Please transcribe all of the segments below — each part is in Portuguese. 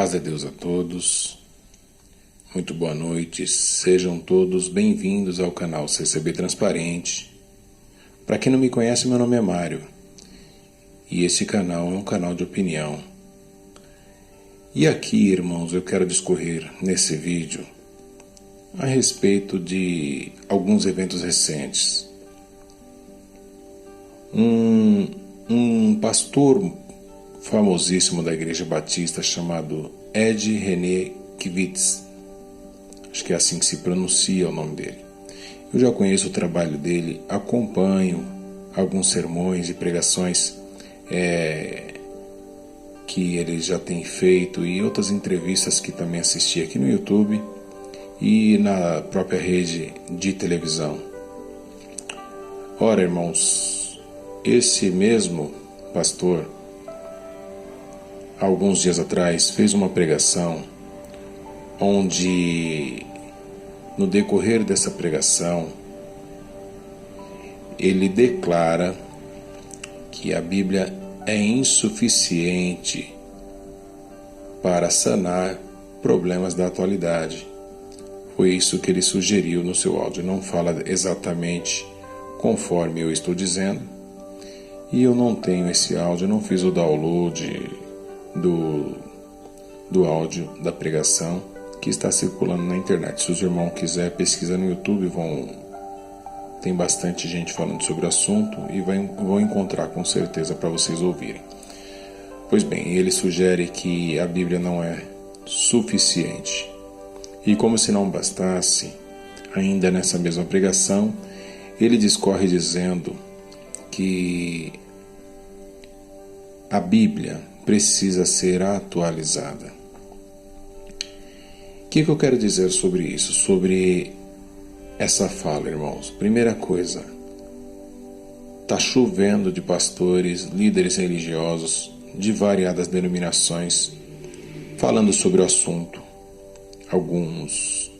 Paz de Deus a todos, muito boa noite, sejam todos bem-vindos ao canal CCB Transparente. Para quem não me conhece, meu nome é Mário e esse canal é um canal de opinião. E aqui, irmãos, eu quero discorrer nesse vídeo a respeito de alguns eventos recentes. Um pastor famosíssimo da Igreja Batista chamado Ed René Kivitz, acho que é assim que se pronuncia o nome dele. Eu já conheço o trabalho dele, acompanho alguns sermões e pregações que ele já tem feito e outras entrevistas que também assisti aqui no YouTube e na própria rede de televisão. Ora, irmãos, esse mesmo pastor, alguns dias atrás, fez uma pregação onde, no decorrer dessa pregação, ele declara que a Bíblia é insuficiente para sanar problemas da atualidade. Foi isso que ele sugeriu no seu áudio. Não fala exatamente conforme eu estou dizendo, e eu não tenho esse áudio, eu não fiz o download do áudio da pregação que está circulando na internet. Se os irmãos quiserem pesquisar no YouTube, tem bastante gente falando sobre o assunto e vão encontrar com certeza para vocês ouvirem. Pois bem, ele sugere que a Bíblia não é suficiente. E como se não bastasse, ainda nessa mesma pregação, ele discorre dizendo que a Bíblia precisa ser atualizada. O que eu quero dizer sobre isso? Sobre essa fala, irmãos. Primeira coisa, está chovendo de pastores, líderes religiosos de variadas denominações falando sobre o assunto. Alguns,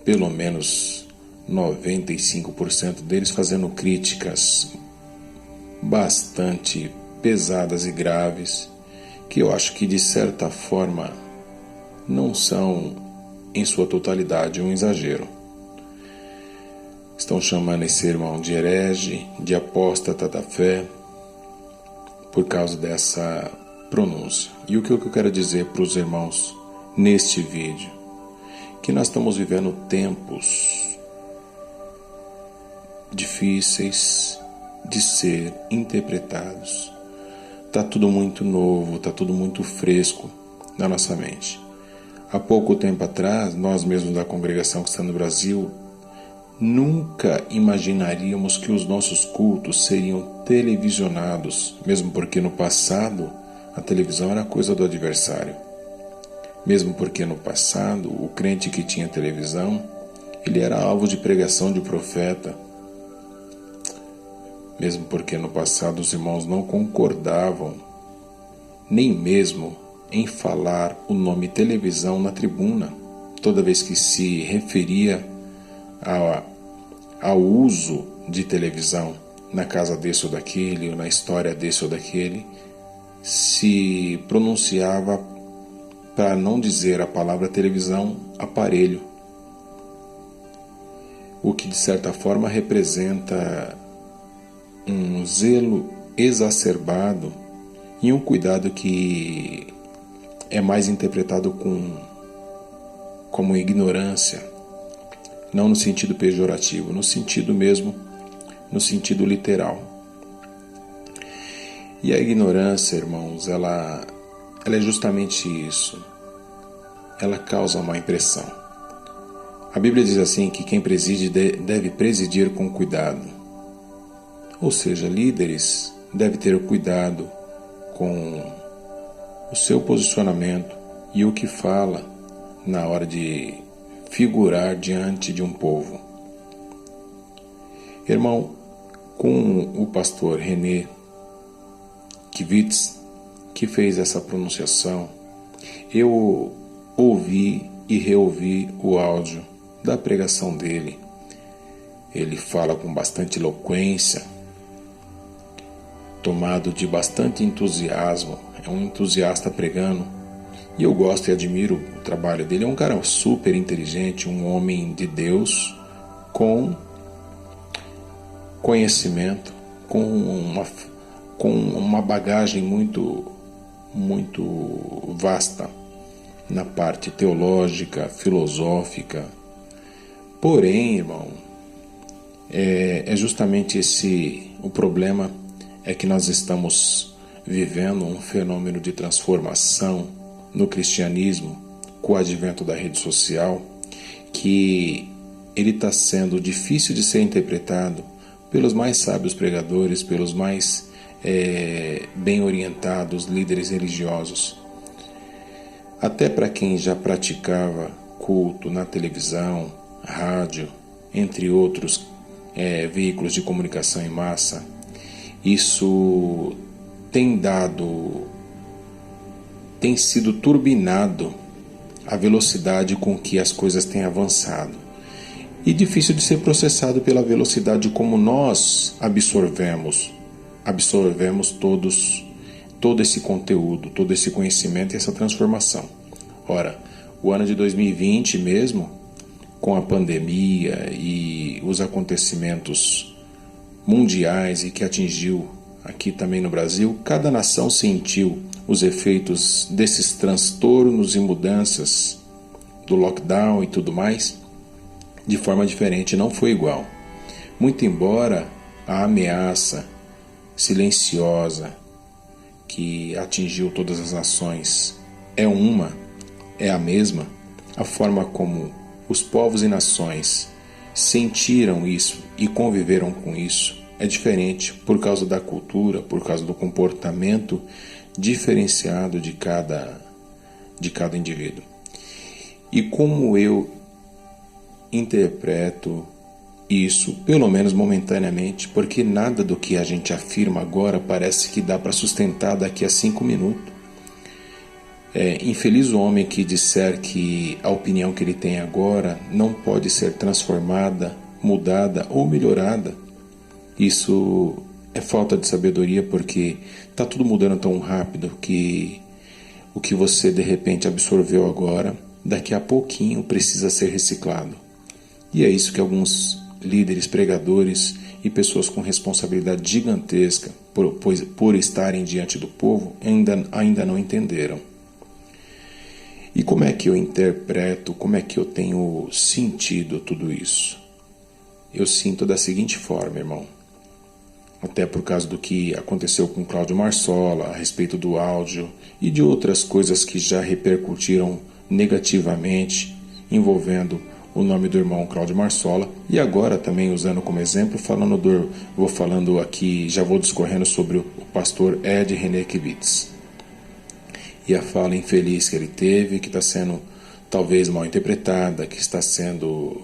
pelo menos 95% deles, fazendo críticas bastante pesadas e graves, que eu acho que de certa forma não são em sua totalidade um exagero. Estão chamando esse irmão de herege, de apóstata da fé, por causa dessa pronúncia. E o que eu quero dizer para os irmãos neste vídeo? Que nós estamos vivendo tempos difíceis de ser interpretados. Está tudo muito novo, está tudo muito fresco na nossa mente. Há pouco tempo atrás, nós mesmos da congregação que está no Brasil, nunca imaginaríamos que os nossos cultos seriam televisionados, mesmo porque no passado a televisão era coisa do adversário. Mesmo porque no passado o crente que tinha televisão, ele era alvo de pregação de profeta. Mesmo porque no passado os irmãos não concordavam nem mesmo em falar o nome televisão na tribuna, toda vez que se referia ao uso de televisão na casa desse ou daquele, ou na história desse ou daquele, se pronunciava, para não dizer a palavra televisão, aparelho, o que de certa forma representa um zelo exacerbado e um cuidado que é mais interpretado como ignorância, não no sentido pejorativo, no sentido mesmo, no sentido literal. E a ignorância, irmãos, ela é justamente isso. Ela causa uma impressão. A Bíblia diz assim que quem preside deve presidir com cuidado. Ou seja, líderes devem ter cuidado com o seu posicionamento e o que fala na hora de figurar diante de um povo. Irmão, com o pastor René Kivitz, que fez essa pronunciação, eu ouvi e reouvi o áudio da pregação dele. Ele fala com bastante eloquência, tomado de bastante entusiasmo, é um entusiasta pregando, E eu gosto e admiro o trabalho dele. É um cara super inteligente, um homem de Deus com conhecimento, com uma bagagem muito vasta na parte teológica, filosófica. Porém, irmão, é justamente o problema é que nós estamos vivendo um fenômeno de transformação no cristianismo com o advento da rede social, que ele está sendo difícil de ser interpretado pelos mais sábios pregadores, pelos mais bem orientados líderes religiosos. Até para quem já praticava culto na televisão, rádio, entre outros veículos de comunicação em massa, isso tem sido turbinado a velocidade com que as coisas têm avançado. E difícil de ser processado pela velocidade como nós absorvemos todo esse conteúdo, todo esse conhecimento e essa transformação. Ora, o ano de 2020 mesmo, com a pandemia e os acontecimentos mundiais e que atingiu aqui também no Brasil, cada nação sentiu os efeitos desses transtornos e mudanças do lockdown e tudo mais de forma diferente, não foi igual. Muito embora a ameaça silenciosa que atingiu todas as nações é a mesma, a forma como os povos e nações sentiram isso e conviveram com isso é diferente por causa da cultura, por causa do comportamento diferenciado de cada indivíduo. E como eu interpreto isso, pelo menos momentaneamente, porque nada do que a gente afirma agora parece que dá para sustentar daqui a 5 minutos. Infeliz o homem que disser que a opinião que ele tem agora não pode ser transformada, mudada ou melhorada. Isso é falta de sabedoria, porque está tudo mudando tão rápido que o que você de repente absorveu agora, daqui a pouquinho precisa ser reciclado. E é isso que alguns líderes, pregadores e pessoas com responsabilidade gigantesca por estarem diante do povo ainda não entenderam. E como é que eu interpreto, como é que eu tenho sentido tudo isso? Eu sinto da seguinte forma, irmão. Até por causa do que aconteceu com Cláudio Marsola, a respeito do áudio e de outras coisas que já repercutiram negativamente envolvendo o nome do irmão Cláudio Marsola, e agora também usando como exemplo, vou falando aqui, já vou discorrendo sobre o pastor Ed René Kivitz. E a fala infeliz que ele teve, que está sendo talvez mal interpretada, que está sendo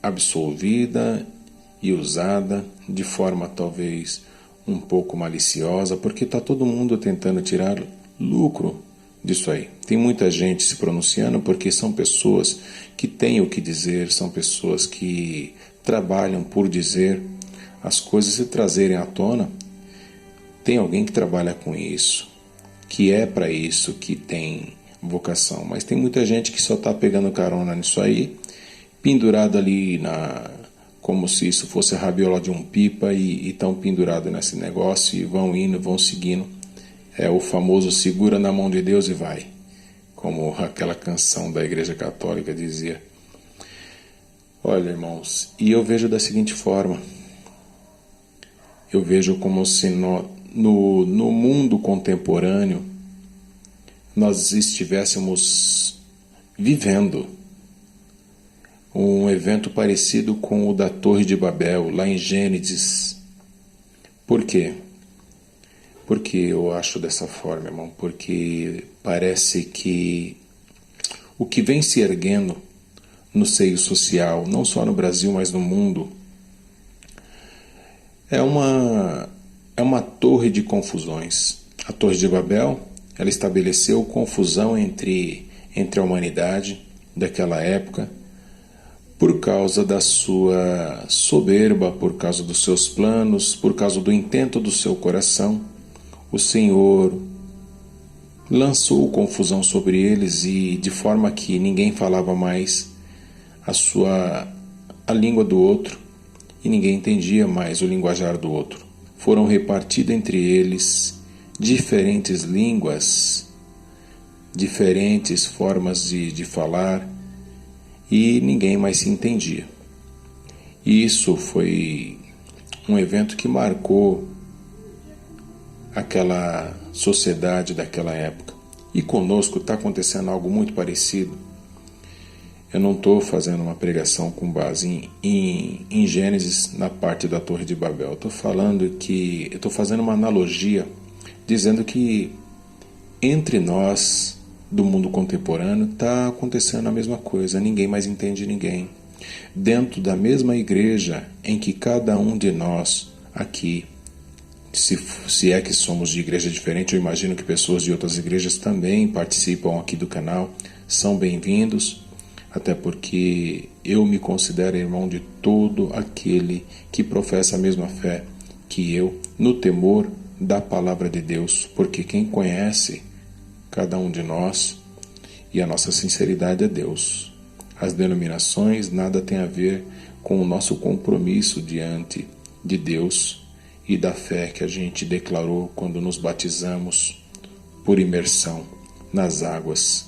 absolvida e usada de forma talvez um pouco maliciosa, porque está todo mundo tentando tirar lucro disso aí. Tem muita gente se pronunciando porque são pessoas que têm o que dizer, são pessoas que trabalham por dizer as coisas e trazerem à tona. Tem alguém que trabalha com isso, que é para isso, que tem vocação, mas tem muita gente que só está pegando carona nisso aí, pendurado ali como se isso fosse a rabiola de um pipa, e estão pendurados nesse negócio e vão indo, vão seguindo. É o famoso segura na mão de Deus e vai, como aquela canção da Igreja Católica dizia. Olha, irmãos, e eu vejo da seguinte forma, eu vejo como se no mundo contemporâneo nós estivéssemos vivendo um evento parecido com o da Torre de Babel, lá em Gênesis. Por quê? Porque eu acho dessa forma, irmão, porque parece que o que vem se erguendo no seio social, não só no Brasil, mas no mundo, é uma torre de confusões. A Torre de Babel, ela estabeleceu confusão entre a humanidade daquela época, por causa da sua soberba, por causa dos seus planos, por causa do intento do seu coração. o Senhor lançou confusão sobre eles e de forma que ninguém falava mais a língua do outro e ninguém entendia mais o linguajar do outro. Foram repartidas entre eles diferentes línguas, diferentes formas de falar e ninguém mais se entendia. E isso foi um evento que marcou aquela sociedade daquela época. E conosco está acontecendo algo muito parecido. Eu não estou fazendo uma pregação com base em Gênesis na parte da Torre de Babel. Eu estou fazendo uma analogia dizendo que entre nós do mundo contemporâneo está acontecendo a mesma coisa. Ninguém mais entende ninguém. Dentro da mesma igreja em que cada um de nós aqui, se é que somos de igreja diferente, eu imagino que pessoas de outras igrejas também participam aqui do canal, são bem-vindos, até porque eu me considero irmão de todo aquele que professa a mesma fé que eu, no temor da palavra de Deus, porque quem conhece cada um de nós e a nossa sinceridade é Deus. As denominações nada tem a ver com o nosso compromisso diante de Deus e da fé que a gente declarou quando nos batizamos por imersão nas águas,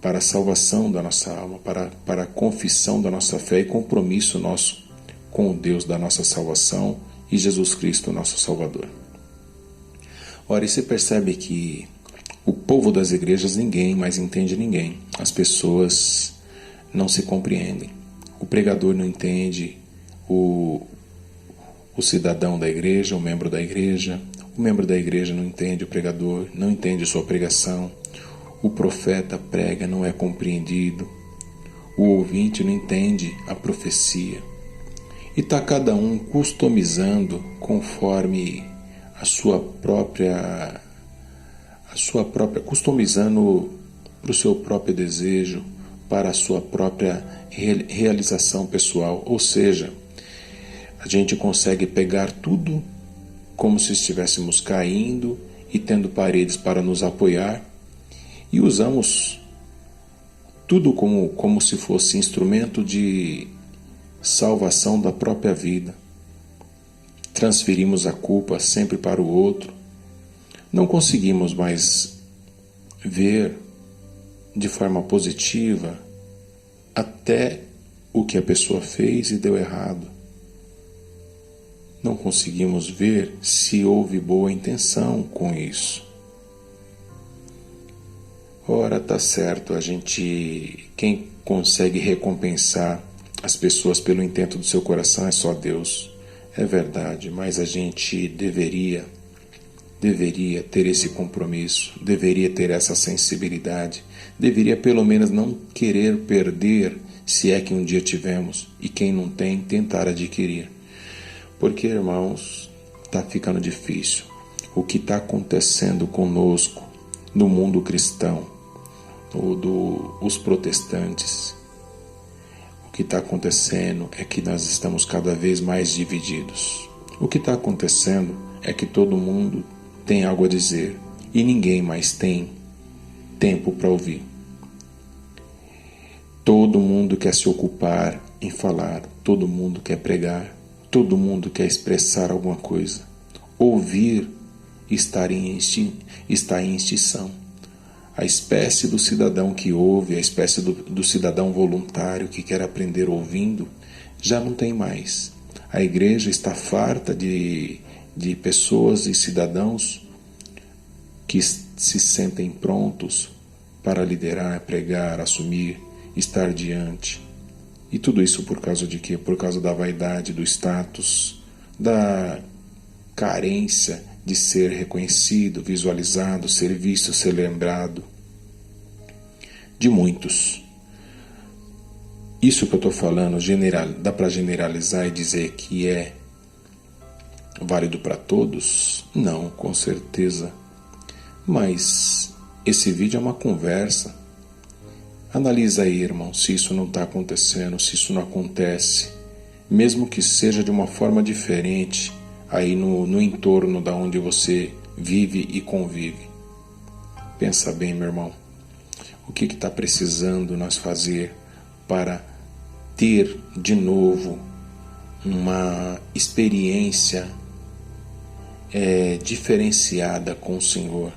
para a salvação da nossa alma, para a confissão da nossa fé e compromisso nosso com o Deus da nossa salvação e Jesus Cristo, nosso Salvador. Ora, e você percebe que o povo das igrejas ninguém mais entende ninguém. As pessoas não se compreendem. O pregador não entende o cidadão da igreja, o membro da igreja. O membro da igreja não entende o pregador, não entende sua pregação. O profeta prega, não é compreendido. O ouvinte não entende a profecia. E está cada um customizando conforme customizando para o seu próprio desejo, para a sua própria realização pessoal. Ou seja, a gente consegue pegar tudo como se estivéssemos caindo e tendo paredes para nos apoiar e usamos tudo como se fosse instrumento de salvação da própria vida. Transferimos a culpa sempre para o outro. Não conseguimos mais ver de forma positiva até o que a pessoa fez e deu errado. Não conseguimos ver se houve boa intenção com isso. Ora, tá certo, quem consegue recompensar as pessoas pelo intento do seu coração é só Deus. É verdade, mas a gente deveria ter esse compromisso, deveria ter essa sensibilidade, deveria pelo menos não querer perder, se é que um dia tivemos, e quem não tem, tentar adquirir. Porque, irmãos, está ficando difícil. O que está acontecendo conosco no mundo cristão, os protestantes, o que está acontecendo é que nós estamos cada vez mais divididos. O que está acontecendo é que todo mundo tem algo a dizer e ninguém mais tem tempo para ouvir. Todo mundo quer se ocupar em falar, todo mundo quer pregar, todo mundo quer expressar alguma coisa. Ouvir está em extinção. A espécie do cidadão que ouve, a espécie do cidadão voluntário que quer aprender ouvindo, já não tem mais. A igreja está farta de pessoas e cidadãos que se sentem prontos para liderar, pregar, assumir, estar diante. E tudo isso por causa de quê? Por causa da vaidade, do status, da carência de ser reconhecido, visualizado, ser visto, ser lembrado. De muitos. Isso que eu estou falando, dá para generalizar e dizer que é válido para todos? Não, com certeza. Mas esse vídeo é uma conversa. Analisa aí, irmão, se isso não está acontecendo, se isso não acontece, mesmo que seja de uma forma diferente, aí no entorno da onde você vive e convive. Pensa bem, meu irmão, o que está precisando nós fazer para ter de novo uma experiência diferenciada com o Senhor?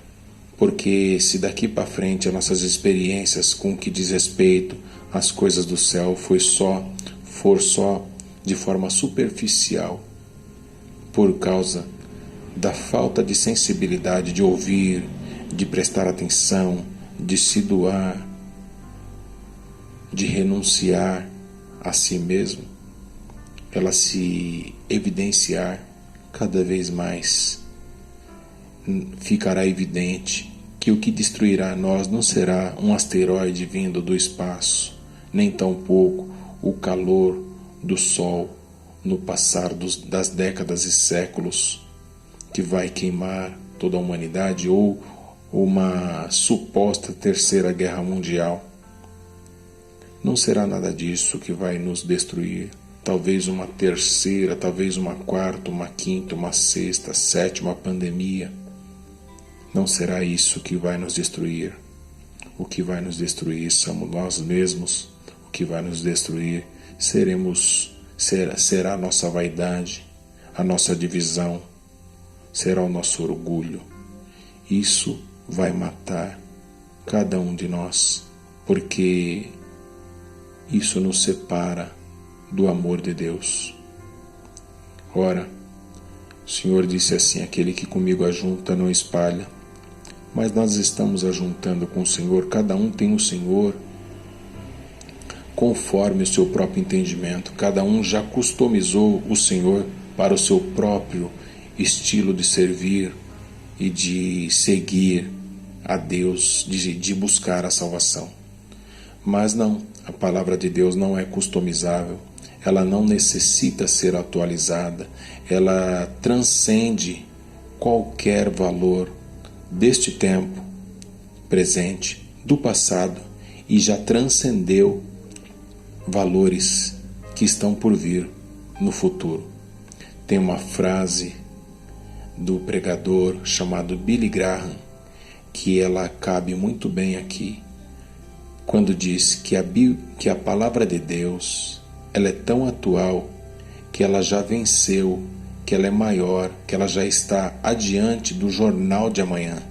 Porque se daqui para frente as nossas experiências com o que diz respeito às coisas do céu for só de forma superficial, por causa da falta de sensibilidade de ouvir, de prestar atenção, de se doar, de renunciar a si mesmo, ela se evidenciar cada vez mais, ficará evidente que o que destruirá nós não será um asteroide vindo do espaço, nem tampouco o calor do sol no passar das décadas e séculos que vai queimar toda a humanidade, ou uma suposta terceira guerra mundial. Não será nada disso que vai nos destruir. Talvez uma terceira, talvez uma quarta, uma quinta, uma sexta, sétima pandemia. Não será isso que vai nos destruir. O que vai nos destruir somos nós mesmos. O que vai nos destruir será a nossa vaidade, a nossa divisão, será o nosso orgulho. Isso vai matar cada um de nós, porque isso nos separa do amor de Deus. Ora, o Senhor disse assim: aquele que comigo ajunta não espalha. Mas nós estamos ajuntando com o Senhor, cada um tem o Senhor conforme o seu próprio entendimento, cada um já customizou o Senhor para o seu próprio estilo de servir e de seguir a Deus, de buscar a salvação. Mas não, a palavra de Deus não é customizável, ela não necessita ser atualizada, ela transcende qualquer valor deste tempo presente, do passado, e já transcendeu valores que estão por vir no futuro. Tem uma frase do pregador chamado Billy Graham que ela cabe muito bem aqui, quando diz que a palavra de Deus ela é tão atual que ela já venceu, que ela é maior, que ela já está adiante do jornal de amanhã.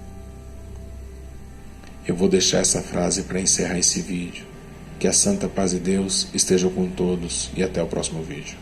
Eu vou deixar essa frase para encerrar esse vídeo. Que a santa paz de Deus esteja com todos e até o próximo vídeo.